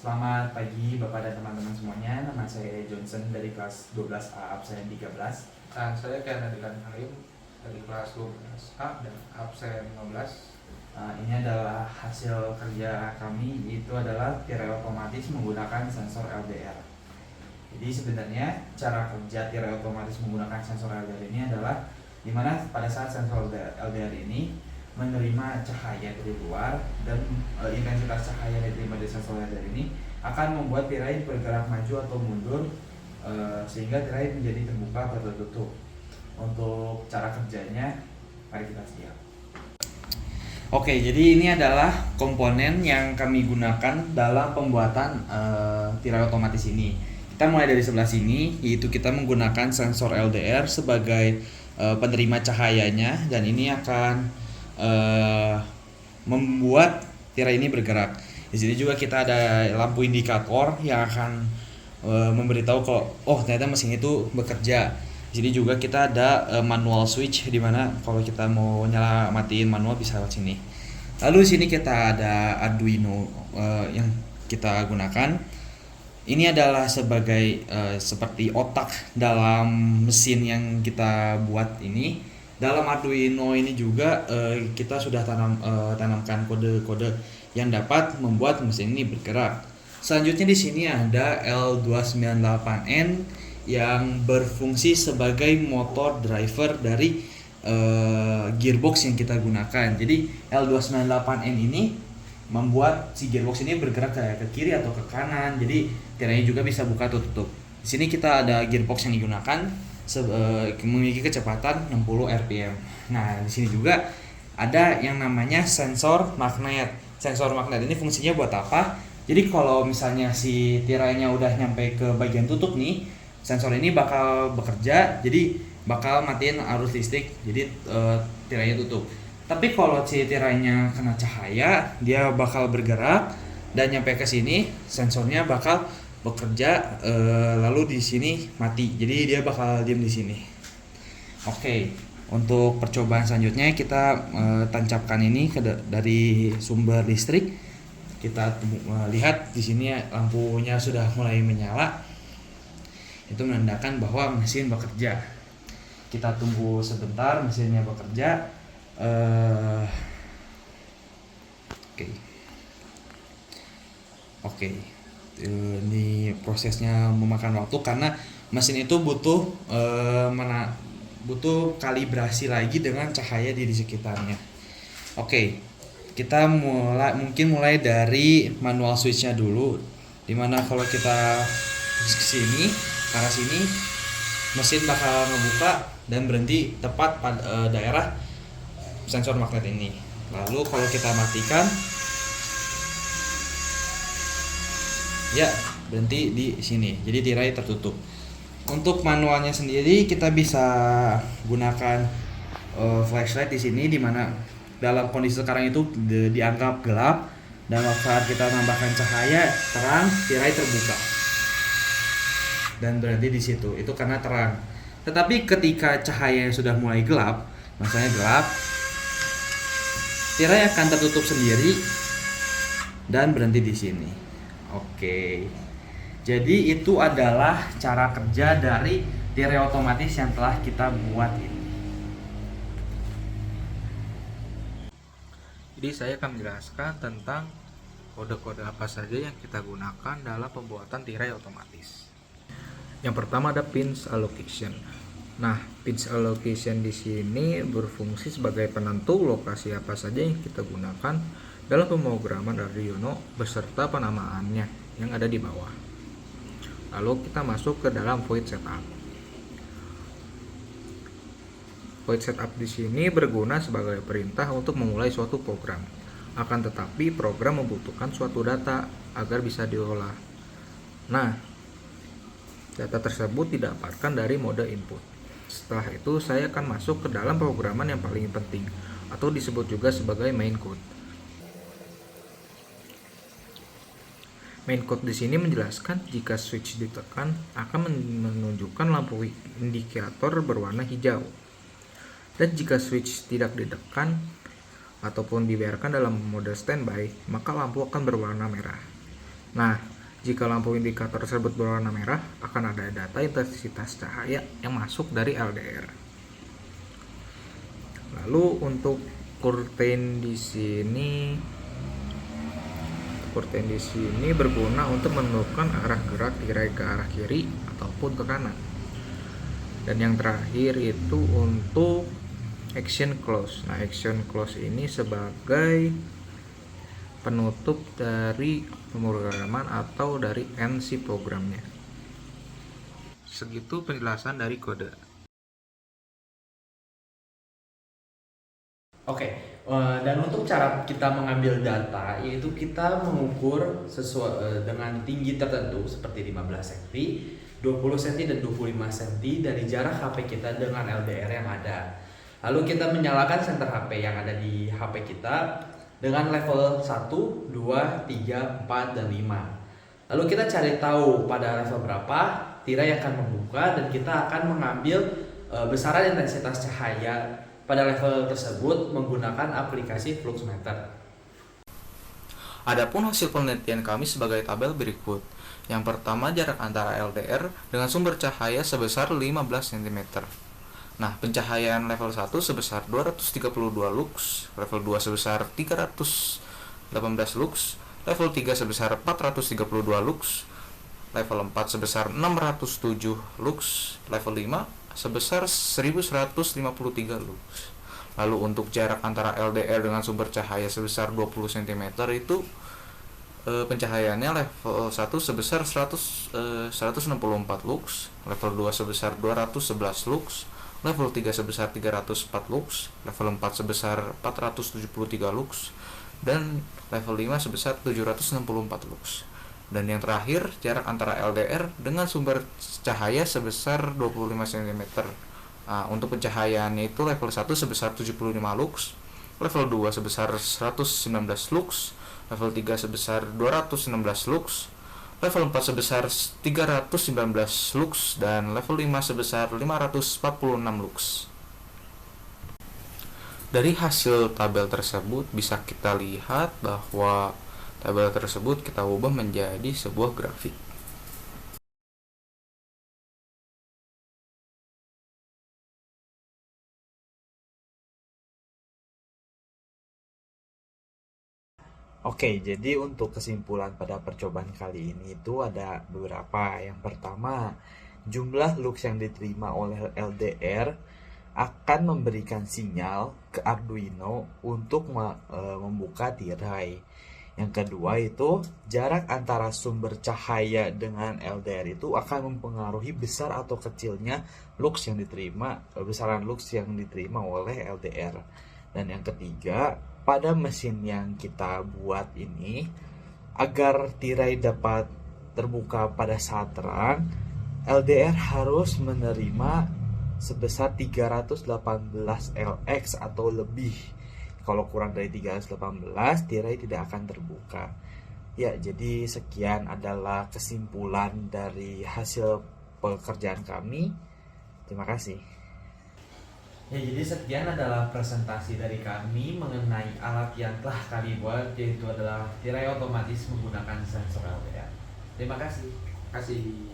Selamat pagi Bapak dan teman-teman semuanya. Nama saya Johnson dari kelas 12A absen 13. Nah, saya Dilan Halim dari kelas 12A dan absen 15. Ini adalah hasil kerja kami, yaitu adalah tirai otomatis menggunakan sensor LDR. Jadi sebenarnya cara kerja tirai otomatis menggunakan sensor LDR ini adalah dimana pada saat sensor LDR ini menerima cahaya dari luar dan intensitas cahaya yang diterima dari sensor LDR ini akan membuat tirai bergerak maju atau mundur sehingga tirai menjadi terbuka atau tertutup. Untuk cara kerjanya, mari kita lihat. Oke, jadi ini adalah komponen yang kami gunakan dalam pembuatan tirai otomatis ini. Kita mulai dari sebelah sini, yaitu kita menggunakan sensor LDR sebagai penerima cahayanya, dan ini akan membuat tirai ini bergerak. Di sini juga kita ada lampu indikator yang akan memberitahu kalau ternyata mesin itu bekerja. Di sini juga kita ada manual switch, di mana kalau kita mau nyala matiin manual bisa lewat sini. Lalu di sini kita ada Arduino yang kita gunakan. Ini adalah sebagai seperti otak dalam mesin yang kita buat ini. Dalam Arduino ini juga kita sudah tanamkan kode-kode yang dapat membuat mesin ini bergerak. Selanjutnya di sini ada L298N yang berfungsi sebagai motor driver dari gearbox yang kita gunakan. Jadi L298N ini membuat si gearbox ini bergerak ke kiri atau ke kanan. Jadi tirainya juga bisa buka atau tutup. Di sini kita ada gearbox yang digunakan memiliki kecepatan 60 rpm. Nah, di sini juga ada yang namanya sensor magnet. Sensor magnet ini fungsinya buat apa? Jadi kalau misalnya si tirainya udah nyampe ke bagian tutup nih, sensor ini bakal bekerja, jadi bakal matiin arus listrik, jadi tirainya tutup. Tapi kalau si tirainya kena cahaya, dia bakal bergerak dan nyampe ke sini, sensornya bakal bekerja, lalu di sini mati. Jadi dia bakal diam di sini. Oke, untuk percobaan selanjutnya kita tancapkan ini dari sumber listrik. Kita lihat di sini lampunya sudah mulai menyala. Itu menandakan bahwa mesin bekerja. Kita tunggu sebentar mesinnya bekerja. Oke. Ini prosesnya memakan waktu karena mesin itu butuh kalibrasi lagi dengan cahaya di sekitarnya. Oke, kita mulai dari manual switch-nya dulu, dimana kalau kita kesini ke arah sini, mesin bakal ngebuka dan berhenti tepat pada daerah sensor magnet ini. Lalu kalau kita matikan, ya berhenti di sini, jadi tirai tertutup. Untuk manualnya sendiri kita bisa gunakan flashlight di sini, dimana dalam kondisi sekarang itu dianggap gelap, dan saat kita tambahkan cahaya terang, tirai terbuka dan berhenti di situ. Itu karena terang. Tetapi ketika cahaya sudah mulai gelap, masanya gelap, tirai akan tertutup sendiri dan berhenti di sini. Oke, jadi itu adalah cara kerja dari tirai otomatis yang telah kita buat ini. Jadi saya akan menjelaskan tentang kode-kode apa saja yang kita gunakan dalam pembuatan tirai otomatis. Yang pertama ada pins allocation. Nah, pins allocation di sini berfungsi sebagai penentu lokasi apa saja yang kita gunakan dalam pemrograman Arduino beserta penamaannya yang ada di bawah. Lalu kita masuk ke dalam void setup. Void setup di sini berguna sebagai perintah untuk memulai suatu program. Akan tetapi program membutuhkan suatu data agar bisa diolah. Nah, data tersebut didapatkan dari mode input. Setelah itu saya akan masuk ke dalam programan yang paling penting, atau disebut juga sebagai main code. Main code di sini menjelaskan jika switch ditekan akan menunjukkan lampu indikator berwarna hijau. Dan jika switch tidak ditekan ataupun dibiarkan dalam mode standby, maka lampu akan berwarna merah. Nah, Jika lampu indikator tersebut berwarna merah, akan ada data intensitas cahaya yang masuk dari LDR. Lalu untuk kurten di sini berguna untuk menentukan arah gerak tirai ke arah kiri ataupun ke kanan. Dan yang terakhir itu untuk action close. Nah, action close ini sebagai penutup dari pemrograman atau dari NC programnya. Segitu penjelasan dari kode. Oke, dan untuk cara kita mengambil data yaitu kita mengukur sesuai dengan tinggi tertentu seperti 15 cm, 20 cm dan 25 cm dari jarak HP kita dengan LDR yang ada. Lalu kita menyalakan senter HP yang ada di HP kita dengan level 1, 2, 3, 4 dan 5. Lalu kita cari tahu pada level berapa tirai akan membuka dan kita akan mengambil besaran intensitas cahaya pada level tersebut menggunakan aplikasi Fluxmeter. Adapun hasil penelitian kami sebagai tabel berikut. Yang pertama, jarak antara LDR dengan sumber cahaya sebesar 15 cm. Nah, pencahayaan level 1 sebesar 232 lux, level 2 sebesar 318 lux, level 3 sebesar 432 lux, level 4 sebesar 607 lux, level 5 sebesar 1153 lux. Lalu untuk jarak antara LDR dengan sumber cahaya sebesar 20 cm itu pencahayaannya level 1 sebesar 164 lux, level 2 sebesar 211 lux, level 3 sebesar 304 lux, level 4 sebesar 473 lux, dan level 5 sebesar 764 lux. Dan yang terakhir, jarak antara LDR dengan sumber cahaya sebesar 25 cm. Nah, untuk pencahayaannya itu level 1 sebesar 75 lux, level 2 sebesar 119 lux, level 3 sebesar 216 lux, level 4 sebesar 319 lux, dan level 5 sebesar 546 lux. Dari hasil tabel tersebut bisa kita lihat bahwa tabel tersebut kita ubah menjadi sebuah grafik. Oke, jadi untuk kesimpulan pada percobaan kali ini itu ada beberapa. Yang pertama, jumlah lux yang diterima oleh LDR akan memberikan sinyal ke Arduino untuk membuka tirai. Yang kedua itu jarak antara sumber cahaya dengan LDR itu akan mempengaruhi besar atau kecilnya lux yang diterima, besaran lux yang diterima oleh LDR. Dan yang ketiga, pada mesin yang kita buat ini, agar tirai dapat terbuka pada saat terang, LDR harus menerima sebesar 318 LX atau lebih. Kalau kurang dari 318, tirai tidak akan terbuka. Ya, jadi sekian adalah kesimpulan dari hasil pekerjaan kami. Terima kasih. Ya, jadi sekian adalah presentasi dari kami mengenai alat yang telah kami buat, yaitu adalah tirai otomatis menggunakan sensor LDR. Terima kasih. Terima kasih.